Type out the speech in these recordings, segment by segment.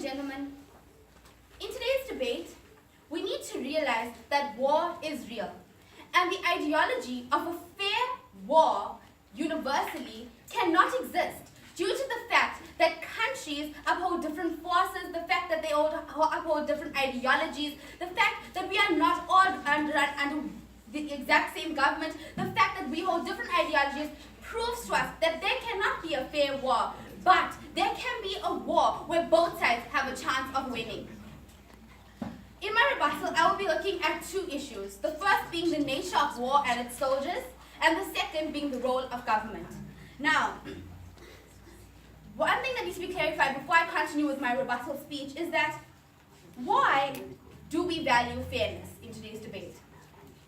gentlemen, in today's debate, we need to realize that war is real, and the ideology of a fair war universally cannot exist due to the fact that countries uphold different forces, the fact that they all uphold different ideologies, the fact that we are not all under the exact same government, the fact that we hold different ideologies proves to us that there cannot be a fair war, but there can be a war where both sides have a chance of winning. In my rebuttal, I will be looking at two issues, the first being the nature of war and its soldiers, and the second being the role of government. Now, one thing that needs to be clarified before I continue with my rebuttal speech is that why do we value fairness in today's debate?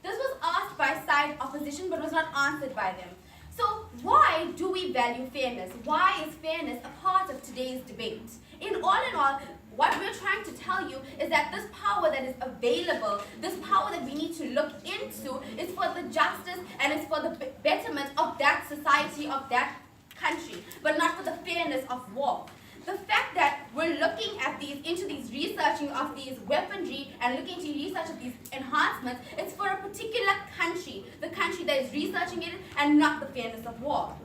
This was asked by side opposition but was not answered by them. So why do we value fairness? Why is fairness a part of today's debate? In all, what we're trying to tell you is that this power that is available, this power that we need to look into is for the justice and it's for the betterment of that society, of that country, but not for the fairness of war. The fact that we're looking at into these researching of these weaponry and looking into research of these enhancements, it's for a particular country, the country that is researching it, and not the fairness of war.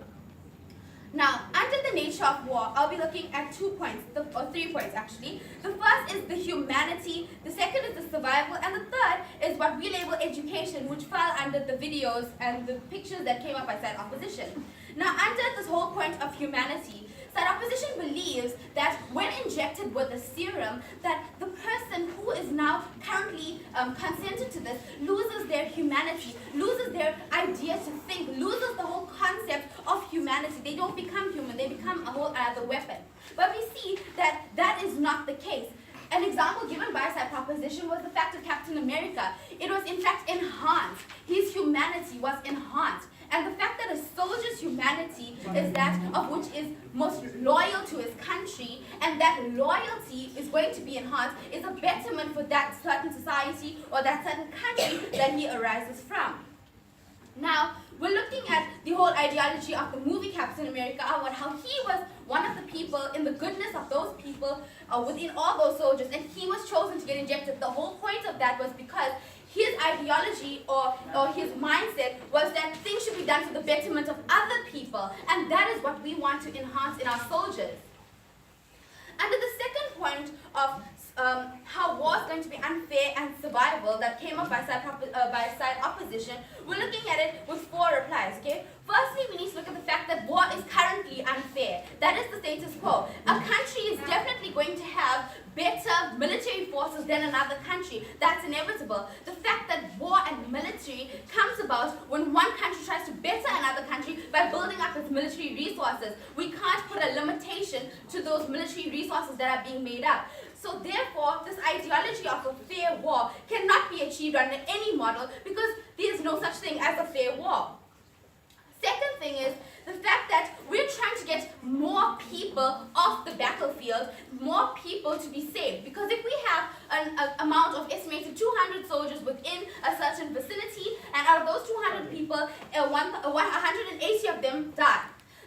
Now, under the nature of war, I'll be looking at 2 points, or 3 points actually. The first is the humanity, the second is the survival, and the third is what we label education, which fell under the videos and the pictures that came up by side opposition. Now, under this whole point of humanity, side opposition believes that when injected with a serum, that the person who is now currently consented to this loses their humanity, loses their idea to think, loses the whole concept of humanity. They don't become human, they become a whole other weapon. But we see that that is not the case. An example given by side proposition was the fact of Captain America. It was in fact enhanced. His humanity was enhanced. And the fact that a soldier's humanity is that of which is most loyal to his country, and that loyalty is going to be enhanced, is a betterment for that certain society or that certain country that he arises from. Now, we're looking at the whole ideology of the movie Captain America, how he was one of the people in the goodness of those people within all those soldiers, and he was chosen to get injected. The whole point of that was because his ideology or his mindset was that things should be done for the betterment of other people, and that is what we want to enhance in our soldiers. Under the second point of how war is going to be unfair and survival that came up by side opposition, we're looking at it with 4 replies, okay? Firstly, we need to look at the fact that war is currently unfair. That is the status quo. A country is definitely going to have better military forces than another country. That's inevitable. The fact that war and military comes about when one country tries to better another country by building up its military resources. We can't put a limitation to those military resources that are being made up. So therefore, this ideology of a fair war cannot be achieved under any model because there is no such thing as a fair war. Second thing is the fact that we're trying to get more people off the battlefield, more people to be saved. Because if we have an amount of estimated 200 soldiers within a certain vicinity, and out of those 200 people, 180 of them die.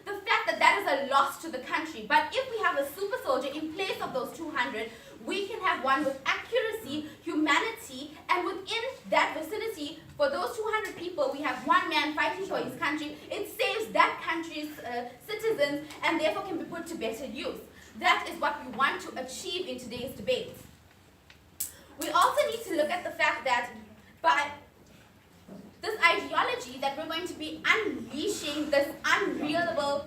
The fact that that is a loss to the country. But if we have a super soldier in place of those 200, we can have one with accuracy, humanity, and within that vicinity, for those 200 people, we have one man fighting for his country. It saves that country's citizens and therefore can be put to better use. That is what we want to achieve in today's debate. We also need to look at the fact that by this ideology that we're going to be unleashing this unrealable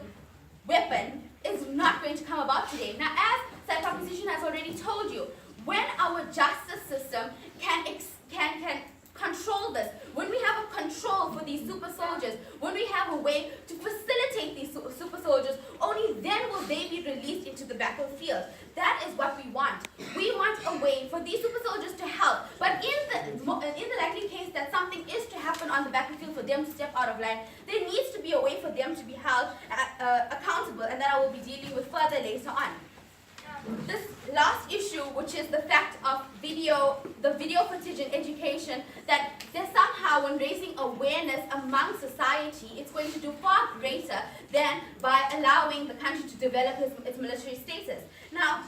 weapon is not going to come about today. Now, as side proposition has already told you, when our justice system can control this, when we have a control for these super soldiers, when we have a way to facilitate these super soldiers, only then will they be released into the battlefield. That is what we want. We want a way for these super soldiers to help. But in the likely case that something is to happen on the battlefield for them to step out of line, there needs to be a way for them to be held accountable, and that I will be dealing with further later on. This last issue, which is the fact of the video footage in education, that there's somehow when raising awareness among society, it's going to do far greater than by allowing the country to develop its military status. Now,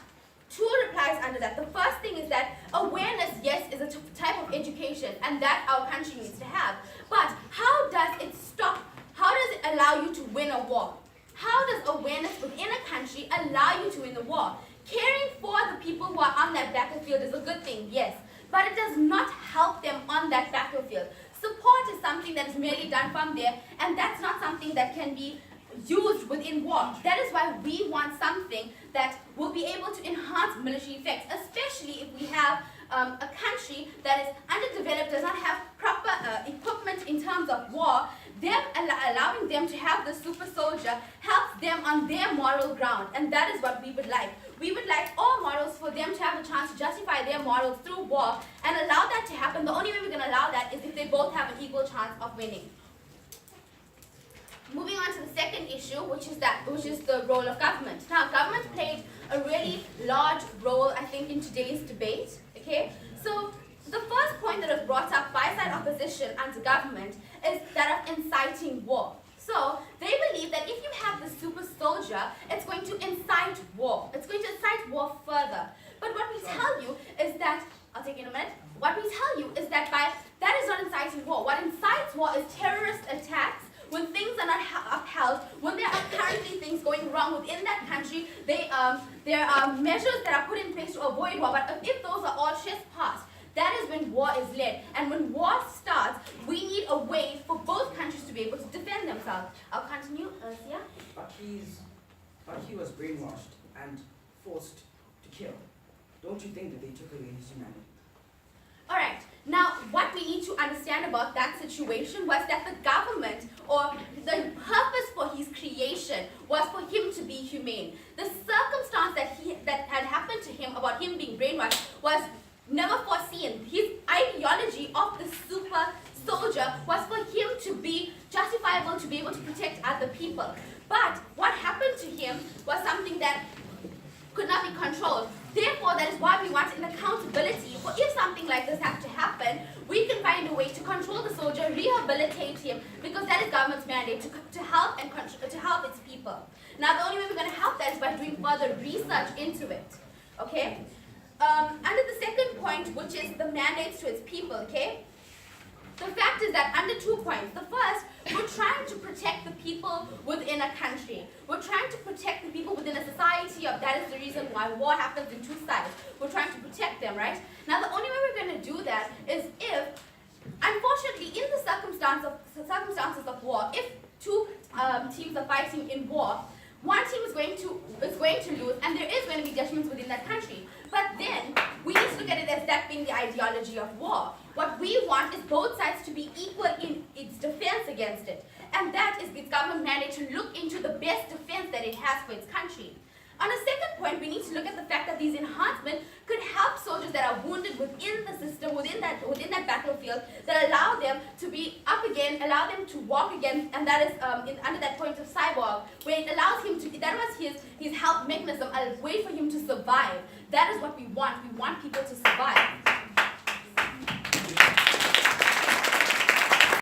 two replies under that. The first thing is that awareness, yes, is a type of education, and that our country needs to have. But how does it stop? How does it allow you to win a war? How does awareness within a country allow you to win the war? Caring for the people who are on that battlefield is a good thing, yes, but it does not help them on that battlefield. Support is something that is merely done from there, and that's not something that can be used within war. That is why we want something that will be able to enhance military effects, especially if we have a country that is underdeveloped, does not have proper equipment in terms of war. Them allowing them to have the super soldier helps them on their moral ground, and that is what we would like. We would like all morals for them to have a chance to justify their morals through war and allow that to happen. The only way we're going to allow that is if they both have an equal chance of winning. Moving on to the second issue, which is the role of government. Now, government played a really large role, I think, in today's debate. Okay, so the first point that was brought up by side opposition and the government is that of inciting war. So they believe that if you have the super soldier, it's going to incite war. It's going to incite war further. But what we tell you is that, I'll take it in a minute. What we tell you is that that is not inciting war. What incites war is terrorist attacks. When things are not upheld, when there are currently things going wrong within that country, there are measures that are put in place to avoid war. But if those are all trespassed, that is when war is led. And when war starts, we need a way for both countries to be able to defend themselves. I'll continue, Sia. But he was brainwashed and forced to kill. Don't you think that they took away his humanity? All right. Now, what we need to understand about that situation was that the government, or the purpose for his creation, was for him to be humane. The circumstance that had happened to him about him being brainwashed was never foreseen. His ideology of the super soldier was for him to be justifiable, to be able to protect other people. But what happened to him was something that could not be controlled. Therefore, that is why we want an accountability. For if something like this has to happen, we can find a way to control the soldier, rehabilitate him, because that is government's mandate to help and to help its people. Now, the only way we're going to help that is by doing further research into it. Okay. Under the second point, which is the mandates to its people. Okay. The fact is that under 2 points. The first, we're trying to protect the people within a country. We're trying to protect the people within a society. That is the reason why war happens in two sides. We're trying to protect them, right? Now, the only way we're going to do that is if, unfortunately, in the circumstances of war, if two teams are fighting in war, one team is going to lose, and there is going to be judgments within that country. But then, we need to look at it as that being the ideology of war. What we want is both sides to be equal in its defense against it. And that is its government mandate to look into the best defense that it has for its country. On a second point, we need to look at the fact that these enhancements could help soldiers that are wounded within the system, within that battlefield, that allow them to be up again, allow them to walk again, and that is under that point of Cyborg, where it allows him to, that was his health mechanism, a way for him to survive. That is what we want. We want people to survive.